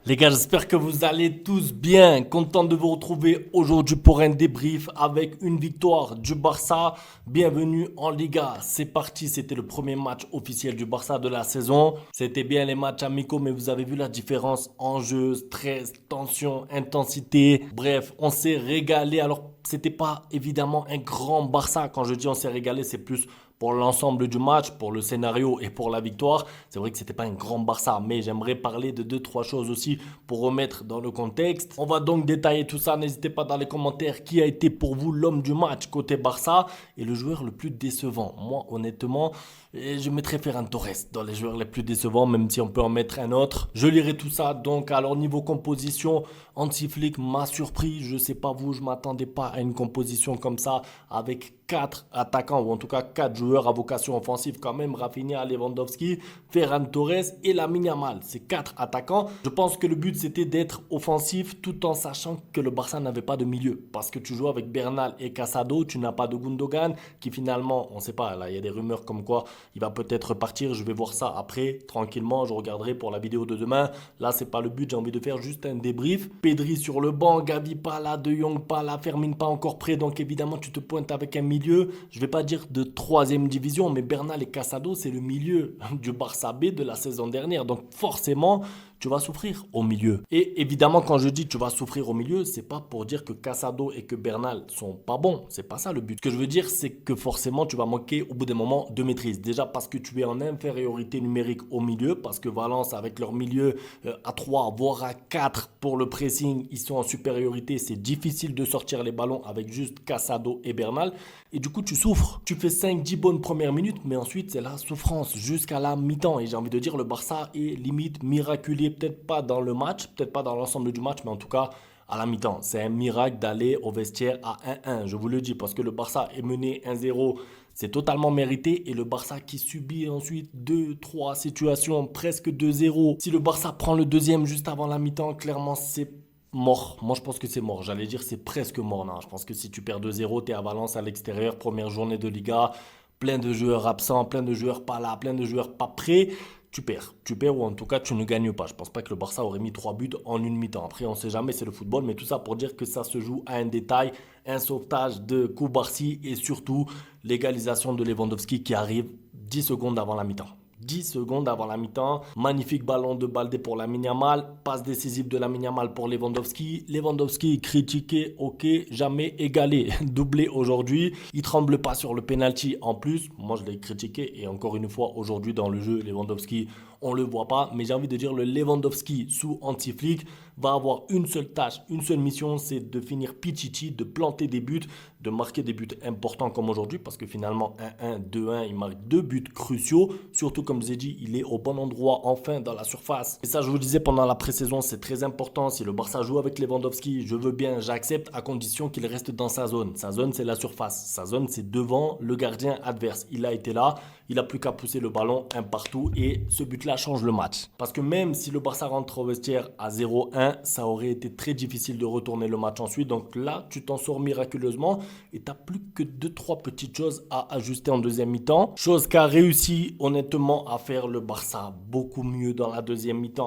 Les gars, j'espère que vous allez tous bien. Content de vous retrouver aujourd'hui pour un débrief avec une victoire du Barça. Bienvenue en Liga. C'est parti, c'était le premier match officiel du Barça de la saison. C'était bien les matchs amicaux, mais vous avez vu la différence en jeu, stress, tension, intensité. Bref, on s'est régalé. Alors, c'était pas évidemment un grand Barça. Quand je dis on s'est régalé, c'est plus pour l'ensemble du match, pour le scénario et pour la victoire. C'est vrai que c'était pas un grand Barça, mais j'aimerais parler de deux, trois choses aussi pour remettre dans le contexte. On va donc détailler tout ça. N'hésitez pas dans les commentaires qui a été pour vous l'homme du match côté Barça et le joueur le plus décevant. Moi, honnêtement, je mettrais Ferran Torres dans les joueurs les plus décevants, même si on peut en mettre un autre. Je lirai tout ça. Donc, alors niveau composition, Hansi Flick m'a surpris. Je sais pas vous, je m'attendais pas à une composition comme ça avec quatre attaquants ou en tout cas quatre joueurs à vocation offensive quand même. Rafinha, Lewandowski, Ferran Torres et Lamine Yamal. C'est quatre attaquants. Je pense que le but c'était d'être offensif tout en sachant que le Barça n'avait pas de milieu parce que tu joues avec Bernal et Casado, tu n'as pas de Gundogan qui finalement, on ne sait pas, là il y a des rumeurs comme quoi il va peut-être partir. Je vais voir ça après tranquillement, je regarderai pour la vidéo de demain. Là c'est pas le but, j'ai envie de faire juste un débrief. Pedri sur le banc, Gavi pas là, De Jong pas là, Fermin pas encore prêt, donc évidemment tu te pointes avec un milieu, je vais pas dire de troisième division, mais Bernal et Casado c'est le milieu du Barça B de la saison dernière, donc forcément tu vas souffrir au milieu. Et évidemment, quand je dis tu vas souffrir au milieu, c'est pas pour dire que Casado et que Bernal sont pas bons. C'est pas ça le but. Ce que je veux dire, c'est que forcément, tu vas manquer au bout d'un moment de maîtrise. Déjà parce que tu es en infériorité numérique au milieu, parce que Valence, avec leur milieu à 3, voire à 4 pour le pressing, ils sont en supériorité. C'est difficile de sortir les ballons avec juste Casado et Bernal. Et du coup, tu souffres. Tu fais 5-10 bonnes premières minutes, mais ensuite, c'est la souffrance jusqu'à la mi-temps. Et j'ai envie de dire, le Barça est limite miraculé, peut-être pas dans le match, peut-être pas dans l'ensemble du match, mais en tout cas à la mi-temps. C'est un miracle d'aller au vestiaire à 1-1, je vous le dis, parce que le Barça est mené 1-0, c'est totalement mérité. Et le Barça qui subit ensuite 2-3 situations, presque 2-0. Si le Barça prend le deuxième juste avant la mi-temps, clairement c'est mort. Moi, je pense que c'est mort. J'allais dire c'est presque mort. Non, je pense que si tu perds 2-0, tu es à Valence à l'extérieur, première journée de Liga, plein de joueurs absents, plein de joueurs pas là, plein de joueurs pas prêts. Tu perds. Tu perds ou en tout cas tu ne gagnes pas. Je pense pas que le Barça aurait mis 3 buts en une mi-temps. Après, on sait jamais, c'est le football. Mais tout ça pour dire que ça se joue à un détail, un sauvetage de Koubarsi et surtout l'égalisation de Lewandowski qui arrive 10 secondes avant la mi-temps. 10 secondes avant la mi-temps. Magnifique ballon de Baldé pour Lamine Yamal. Passe décisive de Lamine Yamal pour Lewandowski. Lewandowski critiqué, ok, jamais égalé. Doublé aujourd'hui. Il tremble pas sur le penalty en plus. Moi, je l'ai critiqué. Et encore une fois, aujourd'hui dans le jeu, Lewandowski, on le voit pas. Mais j'ai envie de dire, le Lewandowski sous Hansi Flick va avoir une seule tâche, une seule mission, c'est de finir Pichichi, de planter des buts, de marquer des buts importants comme aujourd'hui. Parce que finalement, 1-1, 2-1, il marque deux buts cruciaux. Surtout, comme je vous ai dit, il est au bon endroit, enfin, dans la surface. Et ça, je vous le disais pendant la pré-saison, c'est très important. Si le Barça joue avec Lewandowski, je veux bien, j'accepte, à condition qu'il reste dans sa zone. Sa zone, c'est la surface. Sa zone, c'est devant le gardien adverse. Il a été là, il n'a plus qu'à pousser le ballon un partout et ce but-là change le match. Parce que même si le Barça rentre au vestiaire à 0-1, ça aurait été très difficile de retourner le match ensuite. Donc là, tu t'en sors miraculeusement et tu n'as plus que 2-3 petites choses à ajuster en deuxième mi-temps. Chose qu'a réussi honnêtement à faire le Barça beaucoup mieux dans la deuxième mi-temps.